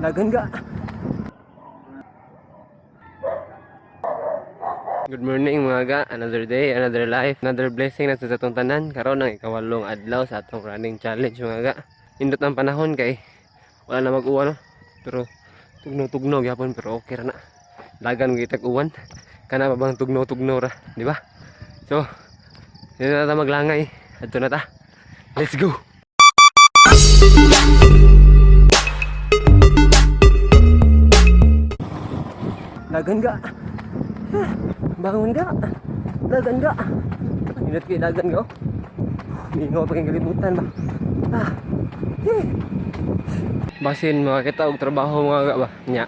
Dagan ga. Good morning mga ga. Another day, another life, another blessing na sa atong tanan. Karon ang ikawalong adlaw sa atong running challenge mga ga. Indot ang panahon kay wala na mag-uwan no. Pero tugno-tugno gyapon pero okay ra na. Dagan gitag uwan. Kana pa bang tugno-tugno ra, di ba? So, dito na ta maglangay. Adto na ta. Let's go. Dagan ga. Bangun ga. Dagan ga. Ingat kay dagan ga. Mingaw pa kayong kalibutan ba. Basin makakita og trabaho mga ga ba. Nya.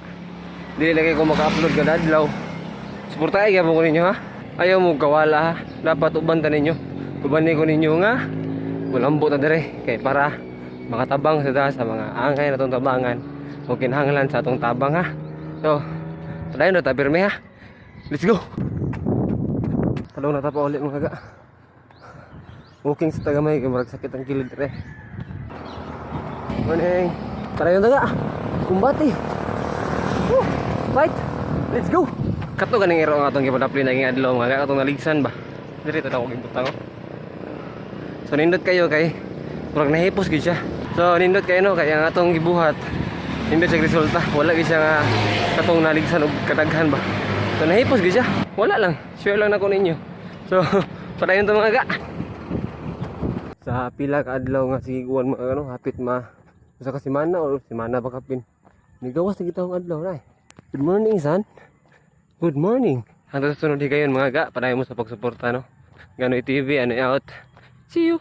Dili lagi ko maka-upload kada adlaw. Suportahay gyapon ko ninyo ha. Ayaw mo kawala ha. Dapat uban ta ninyo. Ubani ko ninyo nga. Bulambo ta dire kay para makatabang sa mga angay na itong tabangan o kinahanglan sa atong tabang ha. So, padayon na ta pirmi ha. Let's go. Talong na ta pa ulit mga ga. Walking sa tagamay kay marag sakit ang kilid dire. Morning. Padayon ta ga. Kumbati. Fight. Let's go. Kato ganing iro ang atong gipadapli naging adlaw mga ga atong naligsan ba. Dire ta ko gibutang. So nindot kayo kay murag nahipos gid siya. So nindot kayo no kay ang atong gibuhat nindot sa resulta. Wala gid siya nga katong naligsan og kadaghan ba. So nahipos gid siya. Wala lang. Share lang nako ninyo. So padayon to mga ga. Sa pila ka adlaw nga sigiguan mga ano hapit usa ka semana o semana ba kapin. Nigawas na kita ang adlaw ray. Good morning son. Good morning. Hangtod sa sunod higayon mga ga. Padayon mo sa pagsuporta no. Ganoy TV ano out. See you.